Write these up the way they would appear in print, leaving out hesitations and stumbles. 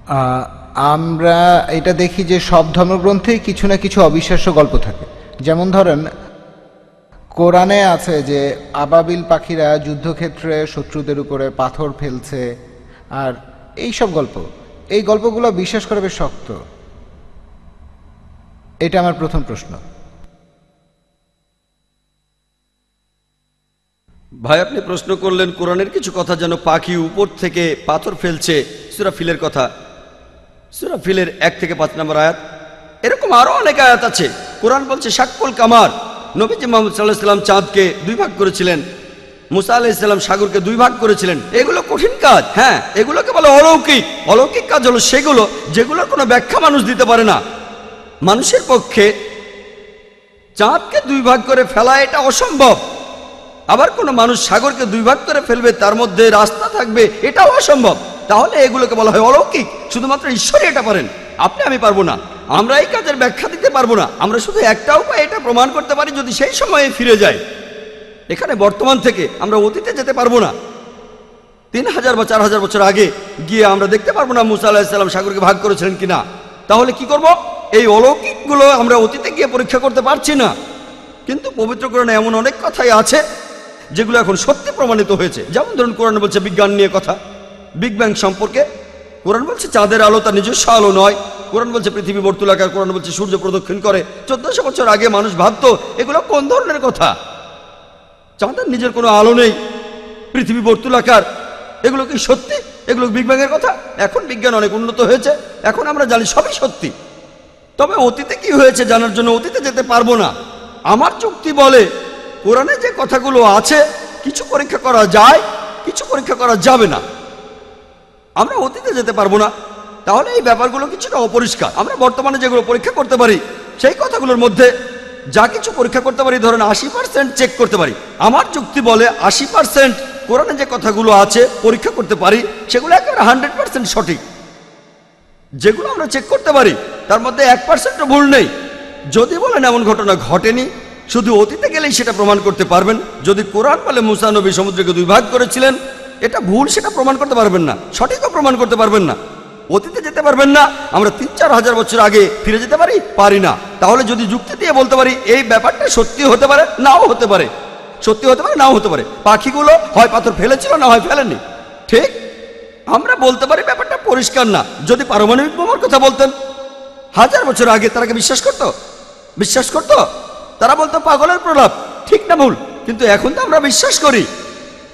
আহ, আমরা এটা দেখি যে সব ধর্মগ্রন্থেই কিছু না কিছু অবিশ্বাস্য গল্প থাকে। যেমন ধরেন, কোরআনে আছে যে আবাবিল পাখিরা যুদ্ধক্ষেত্রে শত্রুদের উপরে পাথর ফেলছে, আর এই সব গল্প, এই গল্পগুলো বিশ্বাস করা বেশ শক্ত। এটা আমার প্রথম প্রশ্ন। ভাই, আপনি প্রশ্ন করলেন কোরআনের কিছু কথা যেন পাখি উপর থেকে পাথর ফেলছে, সূরা ফিলের কথা, সূরা ফিলের 1 থেকে 5 নম্বর আয়াত। এরকম আরো অনেক আয়াত আছে। কোরআন বলছে শাক্কুল কামার, নবীজি মুহাম্মদ সাল্লাল্লাহু আলাইহি ওয়াসাল্লাম চাঁদকে 2 ভাগ করেছিলেন, মুসা আলাইহিস সালাম সাগরকে 2 ভাগ করেছিলেন। এগুলো কঠিন কাজ, হ্যাঁ, এগুলোকে বলে অলৌকিক। অলৌকিক কাজ হলো সেগুলো যেগুলোর কোনো ব্যাখ্যা মানুষ দিতে পারে না। মানুষের পক্ষে চাঁদকে 2 ভাগ করে ফেলা এটা অসম্ভব। আবার কোনো মানুষ সাগরকে 2 ভাগ করে ফেলবে, তার মধ্যে রাস্তা থাকবে, এটাও অসম্ভব। তাহলে এগুলোকে বলা হয় অলৌকিক। শুধুমাত্র ঈশ্বরই এটা পারেন, আপনি আমি পারবো না। আমরা এই কাজের ব্যাখ্যা দিতে পারবো না। আমরা শুধু একটা উপায় এটা প্রমাণ করতে পারি, যদি সেই সময়ে ফিরে যায়। এখানে বর্তমান থেকে আমরা অতীতে যেতে পারবো না। 3000 বা 4000 বছর আগে গিয়ে আমরা দেখতে পারবো না মুসা আলাইহিস সালাম সাগরকে ভাগ করেছিলেন কিনা। তাহলে কি করব? এই অলৌকিকগুলো আমরা অতীতে গিয়ে পরীক্ষা করতে পারছি না। কিন্তু পবিত্র কোরআনে এমন অনেক কথাই আছে যেগুলো এখন সত্যি প্রমাণিত হয়েছে। যেমন ধরুন, কোরআন বলছে বিজ্ঞান নিয়ে কথা, বিগ ব্যাং সম্পর্কে। কোরআন বলছে চাঁদের আলো তার নিজস্ব আলো নয়। কোরআন বলছে পৃথিবী বর্তুলাকার। কোরআন বলছে সূর্য প্রদক্ষিণ করে। 1400 বছর আগে মানুষ ভাবতো এগুলো কোন ধরনের কথা? চাঁদের নিজের কোনো আলো নেই, পৃথিবী বর্তুলাকার, এগুলো কি সত্যি? এগুলো বিগ ব্যাং এর কথা? এখন বিজ্ঞান অনেক উন্নত হয়েছে, এখন আমরা জানি সবই সত্যি। তবে অতীতে কি হয়েছে জানার জন্য অতীতে যেতে পারবো না। আমার যুক্তি বলে কোরআনে যে কথাগুলো আছে কিছু পরীক্ষা করা যায়, কিছু পরীক্ষা করা যাবে না। আমরা অতীতে যেতে পারবো না, তাহলে এই ব্যাপারগুলো কিছুটা অপরিষ্কার। আমরা বর্তমানে যেগুলো পরীক্ষা করতে পারি সেই কথাগুলোর মধ্যে যা কিছু পরীক্ষা করতে পারি, ধরেন 80% চেক করতে পারি। আমার যুক্তি বলে 80% কোরআনে যে কথাগুলো আছে পরীক্ষা করতে পারি, সেগুলো একেবারে 100% সঠিক। যেগুলো আমরা চেক করতে পারি তার মধ্যে 1%ও ভুল নেই। যদি বলেন এমন ঘটনা ঘটেনি, শুধু অতীতে গেলেই সেটা প্রমাণ করতে পারবেন। যদি কোরআন বলে মুসা নবী সমুদ্রকে 2 ভাগ করেছিলেন, এটা ভুল, সেটা প্রমাণ করতে পারবেন না, সঠিকও প্রমাণ করতে পারবেন না। অতীতে যেতে পারবেন না। আমরা 3-4 হাজার বছর আগে ফিরে যেতে পারি না। তাহলে যদি যুক্তি দিয়ে বলতে পারি এই ব্যাপারটা সত্যি হতে পারে, নাও হতে পারে, সত্যি হতে পারে, নাও হতে পারে। পাখিগুলো হয় পাথর ফেলেছিল, না হয় ফেলেনি, ঠিক? আমরা বলতে পারি ব্যাপারটা পরিষ্কার না। যদি পারমাণবিক বোমার কথা বলতেন 1000 বছর আগে, তারা কি বিশ্বাস করতো? বিশ্বাস করতো? তারা বলতো পাগলের প্রলাপ। ঠিক না ভুল? কিন্তু এখন তো আমরা বিশ্বাস করি,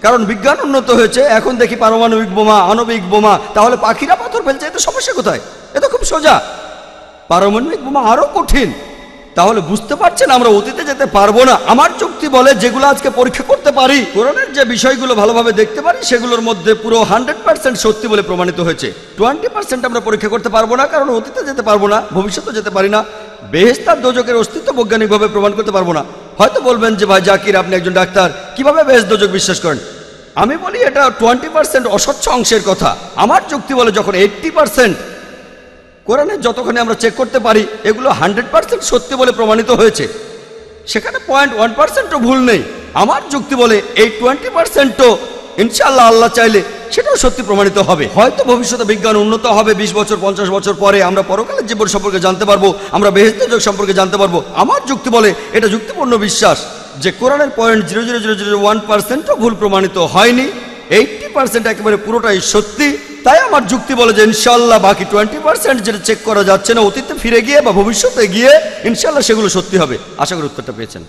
কারণ বিজ্ঞান উন্নত হয়েছে। এখন দেখি পারমাণবিক বোমা, আণবিক বোমা। তাহলে পাখিরা পাথর ফেলছে, এতে সমস্যা কোথায়? এটা খুব সোজা। পারমাণবিক বোমা আরো কঠিন। তাহলে বুঝতে পারছেন আমরা অতীতে যেতে পারবো না। আমার যুক্তি বলে যেগুলো আজকে পরীক্ষা করতে পারি, কোরআনের যে বিষয়গুলো ভালোভাবে দেখতে পারি, সেগুলোর মধ্যে পুরো 100% সত্যি বলে প্রমাণিত হয়েছে। 20% আমরা পরীক্ষা করতে পারবো না, কারণ অতীতে যেতে পারবো না, ভবিষ্যতে যেতে পারি না। বেহেশত আর দোজখের অস্তিত্ব বৈজ্ঞানিকভাবে প্রমাণ করতে পারবো না। হয়তো বলবেন যে ভাই জাকির, আপনি একজন ডাক্তার, কিভাবে বেহেশত দোজখ বিশ্বাস করেন? আমি বলি এটা 20% অস্বচ্ছ অংশের কথা। আমার যুক্তি বলে যখন 80% কোরআনে যতক্ষণে আমরা চেক করতে পারি এগুলো 100% সত্যি বলে প্রমাণিত হয়েছে, সেখানে 0.1%ও ভুল নেই। আমার যুক্তি বলে এই 20%ও ইনশাআল্লাহ আল্লাহ চাইলে সেটাও সত্যি প্রমাণিত হবে। হয়তো ভবিষ্যতে বিজ্ঞান উন্নত হবে, 20 বছর 50 বছর পরে আমরা পরকালের জীবন সম্পর্কে জানতে পারবো, আমরা বেহেশত দোজখ সম্পর্কে জানতে পারবো। আমার যুক্তি বলে এটা যুক্তিপূর্ণ বিশ্বাস যে কোরআনের 0.00001%ও ভুল প্রমাণিত হয়নি। 80% একেবারে পুরোটাই সত্যি। তাই আমার যুক্তি বলে যে ইনশাআল্লাহ বাকি 20% যেটা চেক করা যাচ্ছে না, অতীতে ফিরে গিয়ে বা ভবিষ্যতে গিয়ে ইনশাআল্লাহ সেগুলো সত্যি হবে। আশা করি উত্তরটা পেয়েছেন।